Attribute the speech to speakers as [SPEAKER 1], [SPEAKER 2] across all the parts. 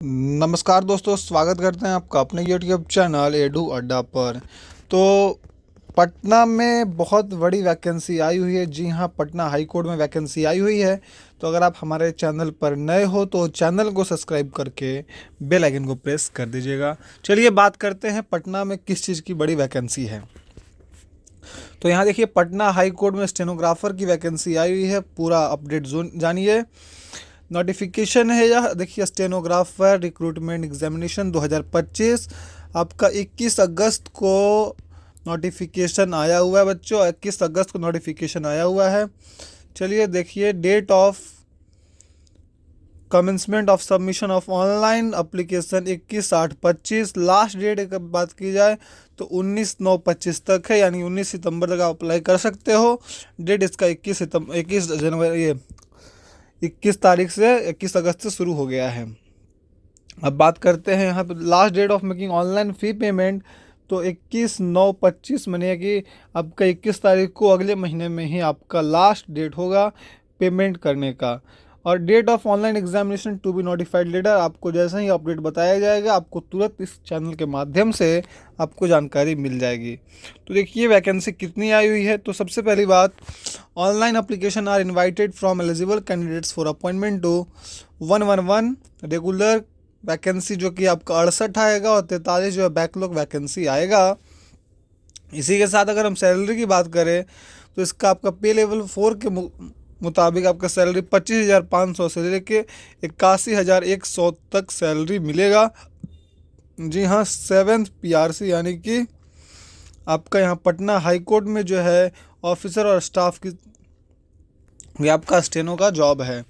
[SPEAKER 1] नमस्कार दोस्तों, स्वागत करते हैं आपका अपने यूट्यूब चैनल एडू अड्डा पर। तो पटना में बहुत बड़ी वैकेंसी आई हुई है। जी हाँ, पटना हाई कोर्ट में वैकेंसी आई हुई है। तो अगर आप हमारे चैनल पर नए हो तो चैनल को सब्सक्राइब करके बेल आइकन को प्रेस कर दीजिएगा। चलिए बात करते हैं पटना में किस चीज़ की बड़ी वैकेंसी है। तो यहाँ देखिए, पटना हाई कोर्ट में स्टेनोग्राफर की वैकेंसी आई हुई है। पूरा अपडेट जानिए। नोटिफिकेशन है यह, देखिए, स्टेनोग्राफर रिक्रूटमेंट एग्जामिनेशन 2025 आपका 21 अगस्त को नोटिफिकेशन आया हुआ है बच्चों। 21 अगस्त को नोटिफिकेशन आया हुआ है। चलिए देखिए, date of commencement of submission of online application 21/8/25। Last date की बात की जाए तो 19/9/25 तक है, यानी 19 सितंबर तक आप अप्लाई कर सकते हो। डेट इसका 21 जनवरी, ये 21 तारीख से 21 अगस्त से शुरू हो गया है। अब बात करते हैं यहाँ पे last date of making online fee payment. तो 21/9/25 मानिए कि आपका 21 तारीख को अगले महीने में ही आपका लास्ट डेट होगा पेमेंट करने का। और date of online examination to be notified later, आपको जैसा ही अपडेट बताया जाएगा आपको तुरंत इस चैनल के माध्यम से आपको जानकारी मिल जाएगी। तो देखिए वैकेंसी कितनी आई हुई है। तो सबसे पहली बात, online application are invited from eligible candidates for appointment to 111 regular vacancy, जो कि आपका 68 आएगा, और 43 जो है बैकलॉग वैकेंसी आएगा। इसी के साथ अगर हम सैलरी की बात करें तो इसका आपका पे लेवल 4 के मुताबिक आपका सैलरी 25,500 से लेके 81,100 तक सैलरी मिलेगा। जी हाँ, 7th PRC, यानी कि आपका यहाँ पटना हाई कोर्ट में जो है ऑफिसर और स्टाफ की ये आपका स्टेनो का जॉब है।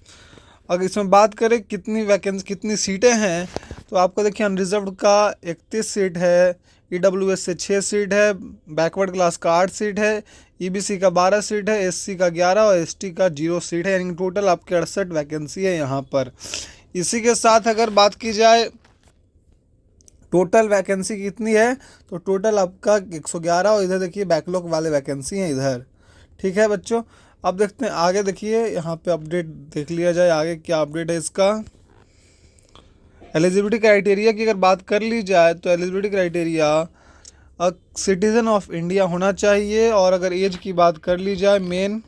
[SPEAKER 1] अगर इसमें बात करें कितनी वैकेंसी कितनी सीटें हैं, तो आपको देखिए अनरिजर्व्ड का 31 सीट है, EWS से 6 सीट है, बैकवर्ड क्लास का 8 सीट है, EBC का 12 सीट है, SC का 11 और ST का 0 सीट है, यानी टोटल आपके 68 वैकेंसी है यहाँ पर। इसी के साथ अगर बात की जाए टोटल वैकेंसी कितनी है, तो टोटल आपका 111, और इधर देखिए बैकलॉग वाले वैकेंसी हैं इधर। ठीक है बच्चों, अब देखते हैं आगे। देखिए यहाँ पे अपडेट देख लिया जाए, आगे क्या अपडेट है इसका। एलिजिबिलिटी क्राइटेरिया की अगर बात कर ली जाए तो eligibility criteria citizen of India होना चाहिए। और अगर एज की बात कर ली जाए, मेन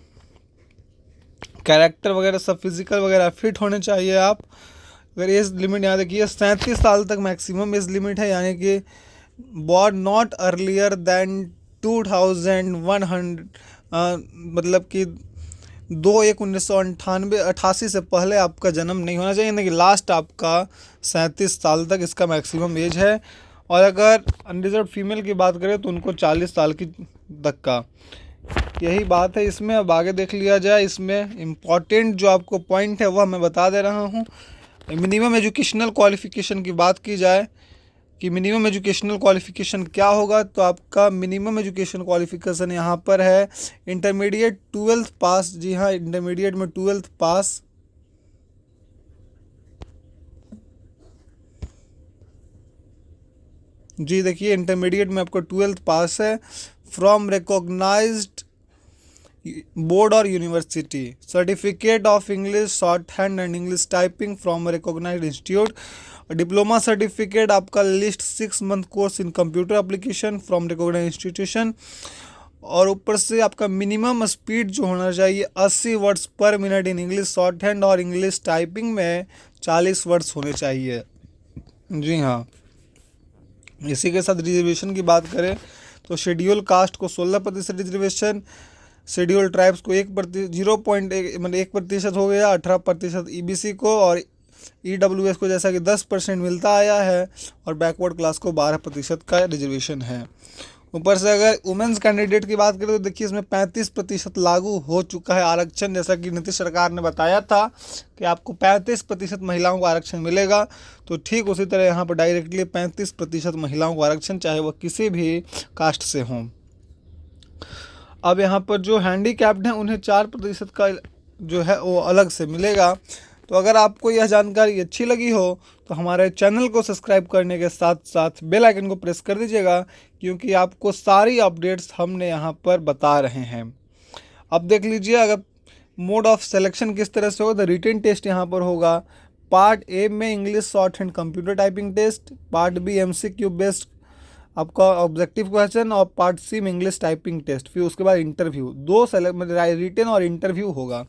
[SPEAKER 1] कैरेक्टर वगैरह सब फिजिकल वगैरह फिट होने चाहिए आप। अगर एज लिमिट यहाँ देखिए 37 साल तक मैक्सिमम एज लिमिट है, यानी कि बॉर्न नॉट अर्लियर देन 2100, मतलब कि 2/1/1988 से पहले आपका जन्म नहीं होना चाहिए, यानी कि लास्ट आपका 37 साल तक इसका मैक्सिमम एज है। और अगर अनरिजर्व फीमेल की बात करें तो उनको 40 साल की तक का, यही बात है इसमें। अब आगे देख लिया जाए, इसमें इम्पॉर्टेंट जो आपको पॉइंट है वह मैं बता दे रहा हूँ। मिनिमम एजुकेशनल क्वालिफ़िकेशन की बात की जाए कि मिनिमम एजुकेशनल क्वालिफ़िकेशन क्या होगा, तो आपका मिनिमम एजुकेशन क्वालिफ़िकेशन यहाँ पर है इंटरमीडिएट 12th पास। जी हाँ, इंटरमीडिएट में 12th पास। जी देखिए, इंटरमीडिएट में आपको 12th पास है फ्रॉम रिकॉग्नाइज्ड बोर्ड और university. Certificate of English shorthand and English typing from recognised institute. Diploma certificate आपका least 6 month course in computer application from recognised institution. और ऊपर से आपका मिनिमम स्पीड जो होना चाहिए 80 words per minute in English short hand, और English typing में 40 वर्ड्स होने चाहिए। जी हाँ, इसी के साथ रिजर्वेशन की बात करें तो शेड्यूल कास्ट को 16% रिजर्वेशन, शेड्यूल ट्राइब्स को 0.1 मतलब 1% हो गया, 18% EBC को, और EWS को जैसा कि 10% मिलता आया है, और बैकवर्ड क्लास को 12% का रिजर्वेशन है। ऊपर से अगर वुमेंस कैंडिडेट की बात करें तो देखिए इसमें 35% लागू हो चुका है आरक्षण, जैसा कि नीतीश सरकार ने बताया था कि आपको 35% महिलाओं को आरक्षण मिलेगा। तो ठीक उसी तरह यहाँ पर डायरेक्टली 35% महिलाओं को आरक्षण, चाहे वह किसी भी कास्ट से हों। अब यहाँ पर जो हैंडीकैप्ड हैं उन्हें 4% का जो है वो अलग से मिलेगा। तो अगर आपको यह जानकारी अच्छी लगी हो तो हमारे चैनल को सब्सक्राइब करने के साथ साथ बेल आइकन को प्रेस कर दीजिएगा, क्योंकि आपको सारी अपडेट्स हमने यहाँ पर बता रहे हैं। अब देख लीजिए, अगर मोड ऑफ सिलेक्शन किस तरह से होगा, तो रिटन टेस्ट यहाँ पर होगा, पार्ट ए में English shorthand computer typing test, part B MCQ based आपका ऑब्जेक्टिव क्वेश्चन, और पार्ट सी में इंग्लिश टाइपिंग टेस्ट। फिर उसके बाद इंटरव्यू, 2 रिटन और इंटरव्यू होगा।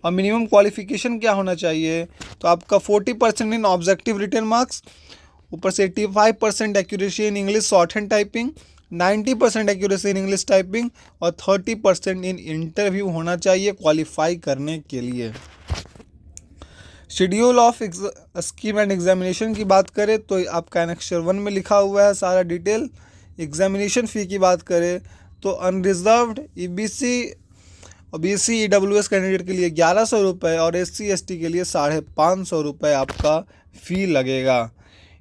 [SPEAKER 1] और मिनिमम क्वालिफिकेशन क्या होना चाहिए, तो आपका 40% इन ऑब्जेक्टिव रिटन मार्क्स, ऊपर से 85% accuracy in English short hand typing, 90% accuracy in English typing और 30% इन इंटरव्यू होना चाहिए क्वालिफाई करने के लिए। Schedule of scheme and examination की बात करें तो आपका एनेक्सर 1 में लिखा हुआ है सारा डिटेल। एग्जामिनेशन फ़ी की बात करें तो अनरिजर्व्ड EBC और BC EWS कैंडिडेट के लिए 1100 रुपये और SC ST के लिए 550 रुपये आपका फ़ी लगेगा।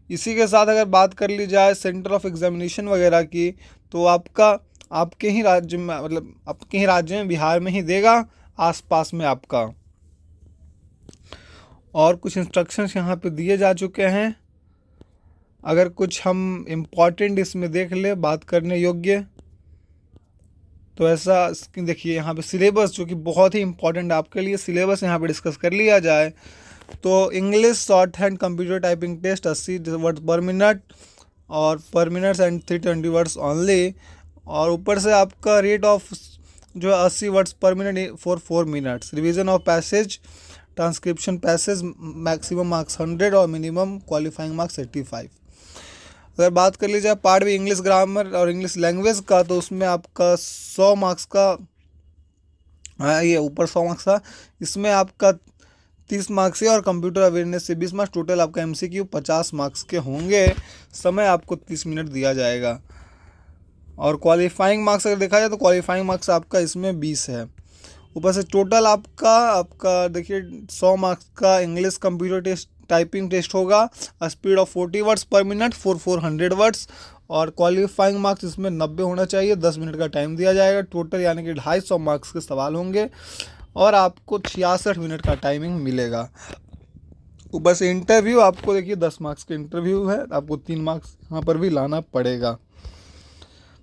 [SPEAKER 1] इसी के साथ अगर बात कर ली जाए सेंटर ऑफ एग्जामिनेशन वगैरह की, तो आपके ही राज्य में, मतलब आपके ही राज्य में, बिहार में ही देगा, आसपास में आपका। और कुछ इंस्ट्रक्शंस यहाँ पे दिए जा चुके हैं। अगर कुछ हम इम्पॉर्टेंट इसमें देख ले बात करने योग्य, तो ऐसा देखिए यहाँ पे सिलेबस जो कि बहुत ही इम्पॉर्टेंट आपके लिए, सिलेबस यहाँ पे डिस्कस कर लिया जाए तो English shorthand computer typing test 80 words per minute और per minute and 320 words only, और ऊपर से आपका रेट ऑफ जो है 80 words per minute for 4 minutes. Revision of passage, transcription passage, maximum marks 100 और मिनिमम क्वालिफाइंग मार्क्स 85। अगर बात कर ली जाए पार्ट भी इंग्लिश ग्रामर और इंग्लिश लैंग्वेज का, तो उसमें आपका 100 मार्क्स का, ये ऊपर 100 मार्क्स का, इसमें आपका 30 मार्क्स है और कंप्यूटर अवेयरनेस से 20 मार्क्स, टोटल आपका MCQ 50 मार्क्स के होंगे। समय आपको 30 मिनट दिया जाएगा। और क्वालिफाइंग मार्क्स अगर देखा जाए तो क्वालिफाइंग मार्क्स आपका इसमें 20 है। ऊपर से टोटल आपका देखिए 100 मार्क्स का English computer test typing test होगा, speed of 40 words per minute for 400 words, और क्वालिफाइंग मार्क्स इसमें 90 होना चाहिए। 10 मिनट का टाइम दिया जाएगा टोटल, यानी कि 250 मार्क्स के सवाल होंगे और आपको 66 मिनट का टाइमिंग मिलेगा। ऊपर से इंटरव्यू आपको देखिए 10 मार्क्स का इंटरव्यू है, आपको 3 मार्क्स यहाँ पर भी लाना पड़ेगा।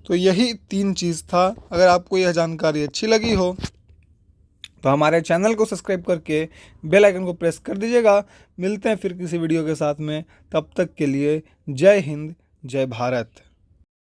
[SPEAKER 1] तो यही 3 चीज़ था। अगर आपको यह जानकारी अच्छी लगी हो तो हमारे चैनल को सब्सक्राइब करके बेल आइकन को प्रेस कर दीजिएगा। मिलते हैं फिर किसी वीडियो के साथ में, तब तक के लिए जय हिंद, जय भारत।